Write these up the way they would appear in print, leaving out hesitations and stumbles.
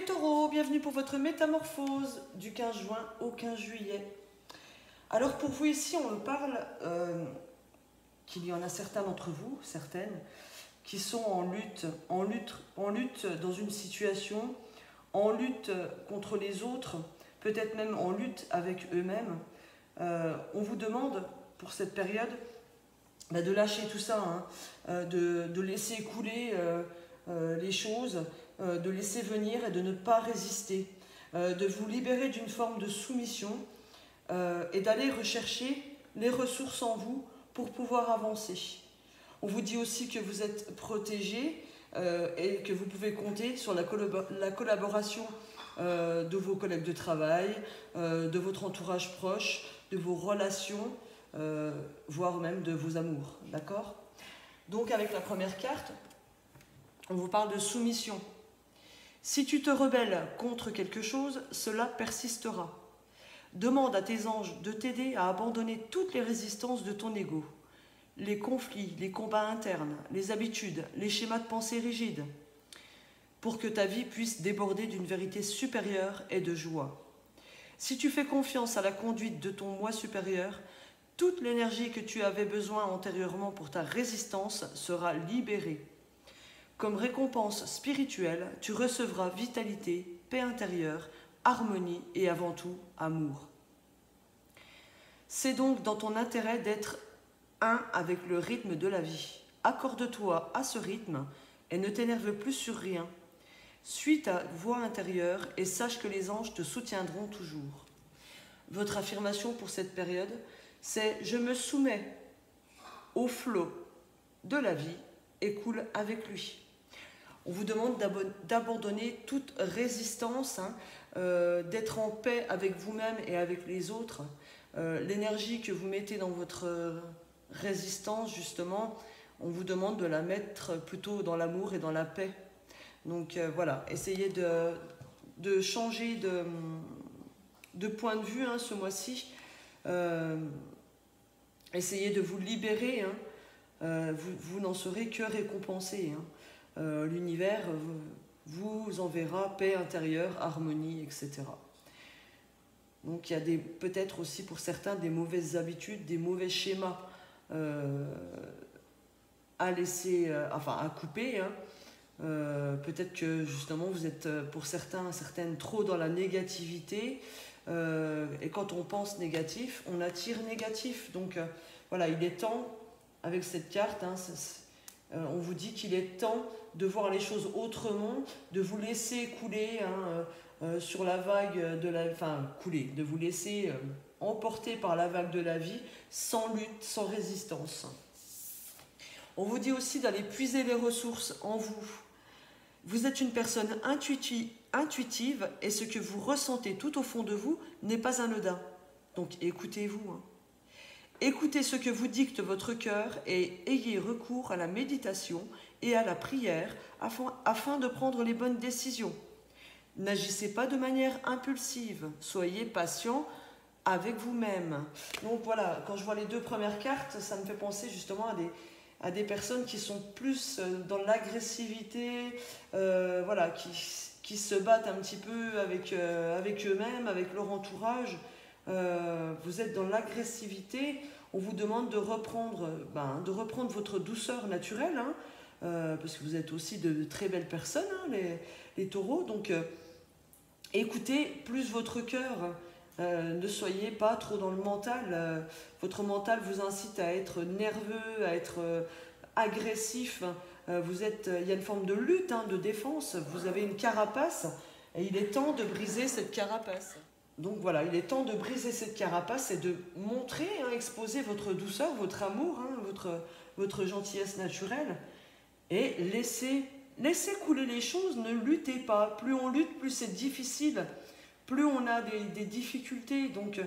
Taureaux, bienvenue pour votre métamorphose du 15 juin au 15 juillet. Alors pour vous ici, on me parle qu'il y en a certains d'entre vous, certaines, qui sont en lutte dans une situation, en lutte contre les autres, peut-être même en lutte avec eux-mêmes. On vous demande pour cette période de lâcher tout ça, de laisser couler les choses, de laisser venir et de ne pas résister, de vous libérer d'une forme de soumission et d'aller rechercher les ressources en vous pour pouvoir avancer. On vous dit aussi que vous êtes protégé et que vous pouvez compter sur la collaboration de vos collègues de travail, de votre entourage proche, de vos relations, voire même de vos amours, d'accord? Donc avec la première carte, on vous parle de soumission. Si tu te rebelles contre quelque chose, cela persistera. Demande à tes anges de t'aider à abandonner toutes les résistances de ton ego, les conflits, les combats internes, les habitudes, les schémas de pensée rigides, pour que ta vie puisse déborder d'une vérité supérieure et de joie. Si tu fais confiance à la conduite de ton moi supérieur, toute l'énergie que tu avais besoin antérieurement pour ta résistance sera libérée. Comme récompense spirituelle, tu recevras vitalité, paix intérieure, harmonie et avant tout, amour. C'est donc dans ton intérêt d'être un avec le rythme de la vie. Accorde-toi à ce rythme et ne t'énerve plus sur rien. Suis ta voix intérieure et sache que les anges te soutiendront toujours. Votre affirmation pour cette période, c'est « Je me soumets au flot de la vie et coule avec lui ». On vous demande d'abandonner toute résistance, d'être en paix avec vous-même et avec les autres. L'énergie que vous mettez dans votre résistance, justement, on vous demande de la mettre plutôt dans l'amour et dans la paix. Donc voilà, essayez de changer de point de vue ce mois-ci. Essayez de vous libérer, vous n'en serez que récompensé. L'univers vous enverra paix intérieure, harmonie, etc. Donc il y a peut-être aussi pour certains des mauvaises habitudes, des mauvais schémas à laisser, à couper. Peut-être que justement vous êtes pour certaines trop dans la négativité. Et quand on pense négatif, on attire négatif. Donc voilà, il est temps, avec cette carte, on vous dit qu'il est temps de voir les choses autrement, de vous laisser couler sur la vague de la... couler, de vous laisser emporter par la vague de la vie, sans lutte, sans résistance. On vous dit aussi d'aller puiser les ressources en vous. Vous êtes une personne intuitive et ce que vous ressentez tout au fond de vous n'est pas anodin. Donc écoutez-vous. Écoutez ce que vous dicte votre cœur et ayez recours à la méditation et à la prière afin de prendre les bonnes décisions. N'agissez pas de manière impulsive, soyez patient avec vous-même. Donc voilà, quand je vois les deux premières cartes, ça me fait penser justement à des personnes qui sont plus dans l'agressivité, qui se battent un petit peu avec eux-mêmes, avec leur entourage. Vous êtes dans l'agressivité, on vous demande de reprendre votre douceur naturelle, parce que vous êtes aussi de très belles personnes, les taureaux. Donc écoutez plus votre cœur, ne soyez pas trop dans le mental. Votre mental vous incite à être nerveux, à être agressif. Il y a une forme de lutte, de défense. Vous avez une carapace et il est temps de briser cette carapace. Donc voilà, il est temps de briser cette carapace et de montrer, exposer votre douceur, votre amour, votre gentillesse naturelle. Et laissez couler les choses, ne luttez pas. Plus on lutte, plus c'est difficile, plus on a des difficultés. Donc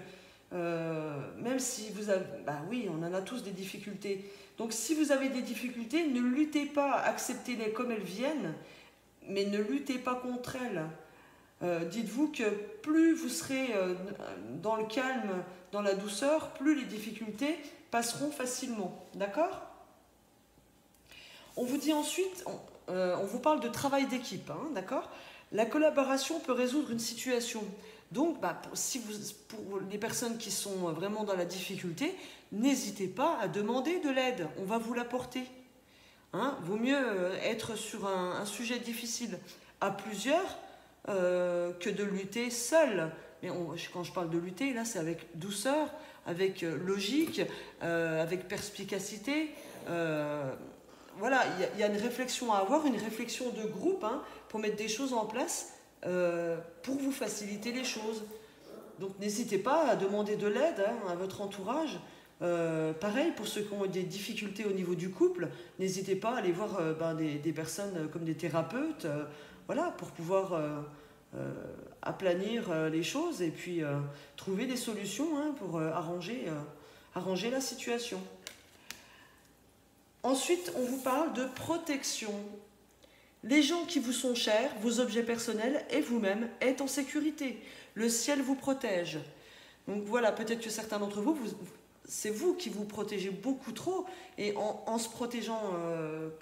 même si vous avez... oui, on en a tous des difficultés. Donc si vous avez des difficultés, ne luttez pas, acceptez-les comme elles viennent, mais ne luttez pas contre elles. Dites-vous que plus vous serez dans le calme, dans la douceur, plus les difficultés passeront facilement. D'accord ? On vous dit ensuite, on vous parle de travail d'équipe, hein, d'accord? La collaboration peut résoudre une situation. Donc, pour les personnes qui sont vraiment dans la difficulté, n'hésitez pas à demander de l'aide. On va vous l'apporter. Hein, vaut mieux être sur un sujet difficile à plusieurs que de lutter seul. Mais quand je parle de lutter, là, c'est avec douceur, avec logique, avec perspicacité. Voilà, il y a une réflexion à avoir, une réflexion de groupe, hein, pour mettre des choses en place pour vous faciliter les choses. Donc n'hésitez pas à demander de l'aide, hein, à votre entourage. Pareil, pour ceux qui ont des difficultés au niveau du couple, n'hésitez pas à aller voir des personnes comme des thérapeutes, voilà, pour pouvoir aplanir les choses et puis trouver des solutions, hein, pour arranger la situation. Ensuite, on vous parle de protection. Les gens qui vous sont chers, vos objets personnels et vous-même êtes en sécurité. Le ciel vous protège. Donc voilà, peut-être que certains d'entre vous, c'est vous qui vous protégez beaucoup trop. Et en se protégeant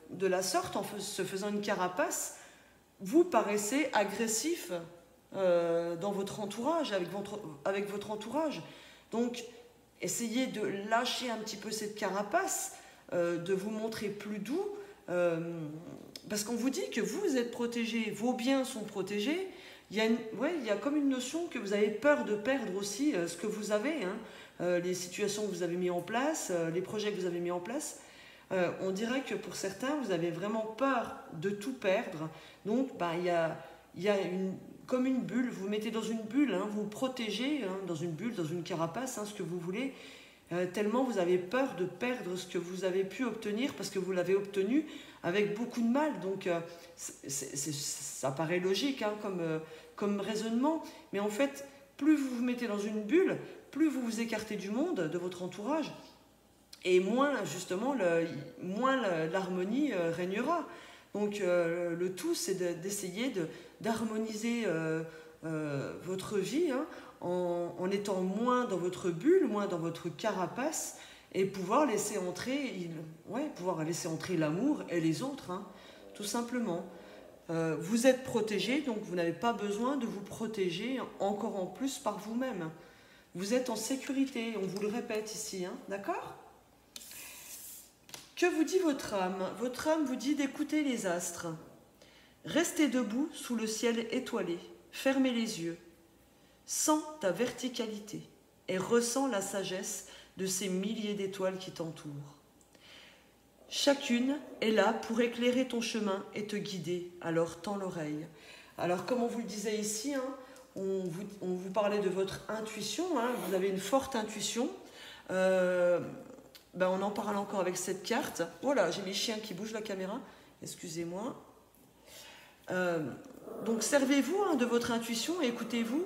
de la sorte, en se faisant une carapace, vous paraissez agressif dans votre entourage, avec votre entourage. Donc, essayez de lâcher un petit peu cette carapace, de vous montrer plus doux, parce qu'on vous dit que vous êtes protégé, vos biens sont protégés. Il y a comme une notion que vous avez peur de perdre aussi ce que vous avez, hein, les situations que vous avez mis en place, les projets que vous avez mis en place. On dirait que pour certains, vous avez vraiment peur de tout perdre. Donc, il y a comme une bulle, vous mettez dans une bulle, hein, vous protégez, hein, dans une bulle, dans une carapace, hein, ce que vous voulez, tellement vous avez peur de perdre ce que vous avez pu obtenir parce que vous l'avez obtenu avec beaucoup de mal. Donc, ça paraît logique, hein, comme raisonnement, mais en fait, plus vous vous mettez dans une bulle, plus vous vous écartez du monde, de votre entourage, et moins, justement, l'harmonie régnera. Donc, le tout, c'est d'essayer d'harmoniser votre vie, hein, en étant moins dans votre bulle, moins dans votre carapace, et pouvoir laisser entrer l'amour et les autres, hein, tout simplement. Vous êtes protégé, donc vous n'avez pas besoin de vous protéger encore en plus par vous-même. Vous êtes en sécurité, on vous le répète ici, hein, d'accord ? Que vous dit votre âme ? Votre âme vous dit d'écouter les astres. Restez debout sous le ciel étoilé, fermez les yeux. Sens ta verticalité et ressens la sagesse de ces milliers d'étoiles qui t'entourent. Chacune est là pour éclairer ton chemin et te guider, alors tends l'oreille. Alors comme on vous le disait ici, hein, on vous parlait de votre intuition, hein, vous avez une forte intuition. On en parle encore avec cette carte. Voilà, j'ai mes chiens qui bougent la caméra, excusez-moi. Donc servez-vous, hein, de votre intuition et écoutez-vous.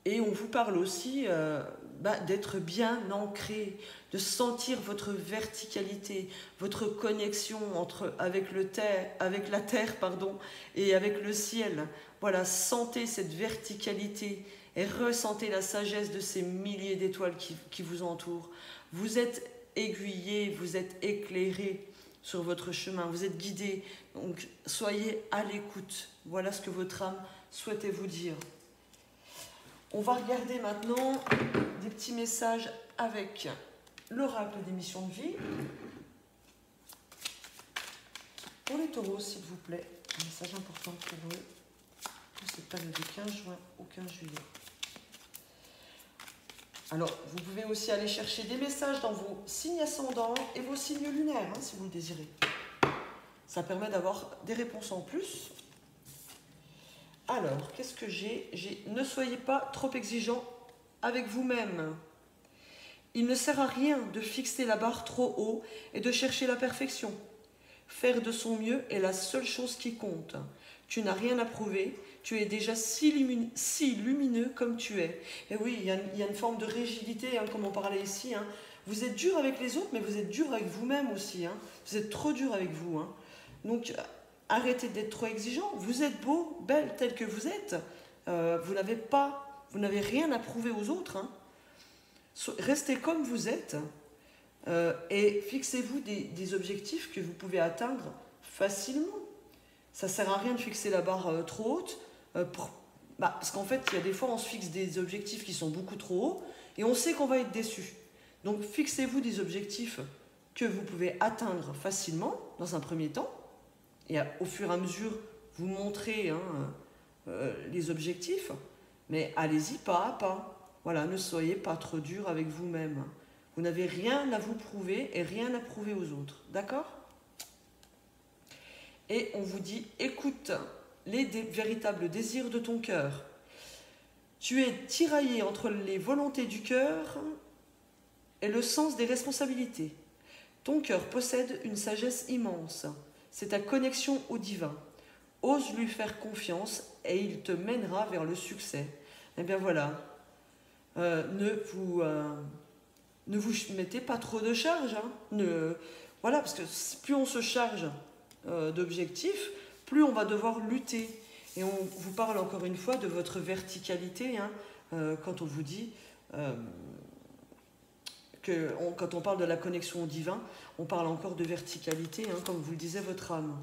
Et on vous parle aussi d'être bien ancré, de sentir votre verticalité, votre connexion avec la terre, et avec le ciel. Voilà, sentez cette verticalité et ressentez la sagesse de ces milliers d'étoiles qui vous entourent. Vous êtes aiguillé, vous êtes éclairé sur votre chemin, vous êtes guidé. Donc soyez à l'écoute. Voilà ce que votre âme souhaitait vous dire. On va regarder maintenant des petits messages avec l'oracle des missions de vie. Pour les taureaux, s'il vous plaît, un message important pour eux, pour cette période du 15 juin au 15 juillet. Alors, vous pouvez aussi aller chercher des messages dans vos signes ascendants et vos signes lunaires, hein, si vous le désirez. Ça permet d'avoir des réponses en plus. Alors, qu'est-ce que j'ai ? Ne soyez pas trop exigeant avec vous-même. Il ne sert à rien de fixer la barre trop haut et de chercher la perfection. Faire de son mieux est la seule chose qui compte. Tu n'as rien à prouver, tu es déjà si lumineux comme tu es. Et oui, il y a une forme de rigidité, hein, comme on parlait ici. Hein. Vous êtes dur avec les autres, mais vous êtes dur avec vous-même aussi. Hein. Vous êtes trop dur avec vous. Hein. Donc, arrêtez d'être trop exigeant. Vous êtes beau, belle, tel que vous êtes. Vous n'avez rien à prouver aux autres. Hein. Restez comme vous êtes et fixez-vous des objectifs que vous pouvez atteindre facilement. Ça sert à rien de fixer la barre trop haute, parce qu'en fait, il y a des fois, on se fixe des objectifs qui sont beaucoup trop hauts et on sait qu'on va être déçu. Donc, fixez-vous des objectifs que vous pouvez atteindre facilement dans un premier temps. Et au fur et à mesure, vous montrez les objectifs. Mais allez-y pas à pas. Voilà, ne soyez pas trop dur avec vous-même. Vous n'avez rien à vous prouver et rien à prouver aux autres. D'accord ? Et on vous dit, écoute les véritables désirs de ton cœur. Tu es tiraillé entre les volontés du cœur et le sens des responsabilités. Ton cœur possède une sagesse immense. C'est ta connexion au divin. Ose lui faire confiance et il te mènera vers le succès. Eh bien voilà, ne vous mettez pas trop de charge. Voilà, parce que plus on se charge d'objectifs, plus on va devoir lutter. Et on vous parle encore une fois de votre verticalité, quand on vous dit quand on parle de la connexion au divin, on parle encore de verticalité, comme vous le disait votre âme.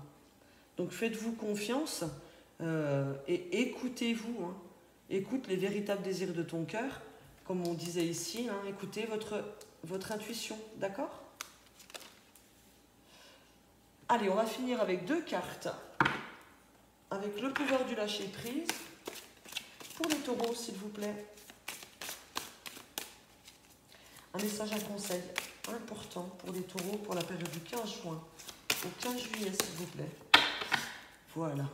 Donc faites-vous confiance et écoutez-vous. Écoute les véritables désirs de ton cœur, comme on disait ici, écoutez votre intuition, d'accord ? Allez, on va finir avec 2 cartes, avec le pouvoir du lâcher-prise, pour les taureaux, s'il vous plaît. Un message, un conseil important pour les taureaux pour la période du 15 juin au 15 juillet, s'il vous plaît. Voilà.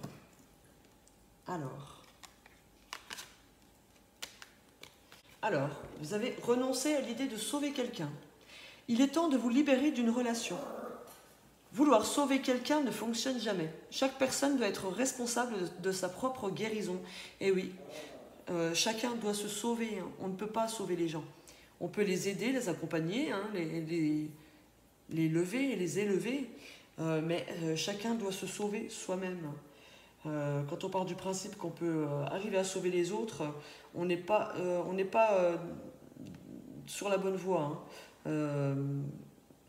Alors, vous avez renoncé à l'idée de sauver quelqu'un. Il est temps de vous libérer d'une relation. Vouloir sauver quelqu'un ne fonctionne jamais. Chaque personne doit être responsable de sa propre guérison. Et oui, chacun doit se sauver. On ne peut pas sauver les gens. On peut les aider, les accompagner, les lever et les élever. Mais chacun doit se sauver soi-même. Quand on part du principe qu'on peut arriver à sauver les autres, on n'est pas sur la bonne voie.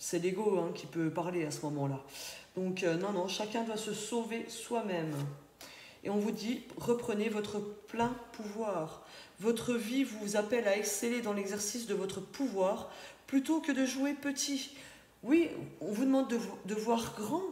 C'est l'ego qui peut parler à ce moment-là. Donc non, chacun doit se sauver soi-même. Et on vous dit, reprenez votre plein pouvoir. Votre vie vous appelle à exceller dans l'exercice de votre pouvoir plutôt que de jouer petit. Oui, on vous demande de voir grand,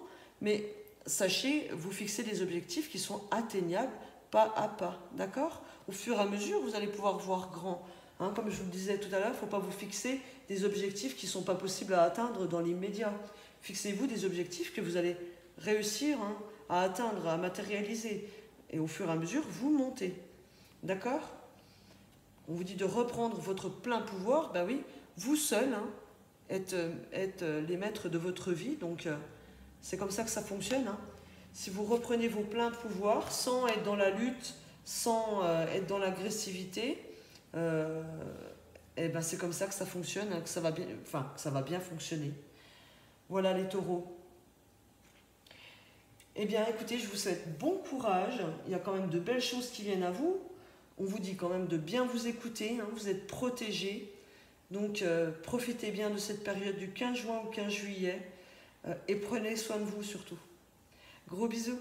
mais sachez, vous fixez des objectifs qui sont atteignables pas à pas, d'accord ? Au fur et à mesure, vous allez pouvoir voir grand. Comme je vous le disais tout à l'heure, il ne faut pas vous fixer des objectifs qui ne sont pas possibles à atteindre dans l'immédiat. Fixez-vous des objectifs que vous allez réussir à atteindre, à matérialiser. Et au fur et à mesure, vous montez. D'accord ? On vous dit de reprendre votre plein pouvoir. Ben oui, vous seul êtes les maîtres de votre vie. Donc, c'est comme ça que ça fonctionne. Si vous reprenez vos pleins pouvoirs sans être dans la lutte, sans être dans l'agressivité, c'est comme ça que ça fonctionne, que ça va bien fonctionner. Voilà les taureaux. Eh bien, écoutez, je vous souhaite bon courage. Il y a quand même de belles choses qui viennent à vous. On vous dit quand même de bien vous écouter. Vous êtes protégés. Donc, profitez bien de cette période du 15 juin au 15 juillet. Et prenez soin de vous surtout. Gros bisous.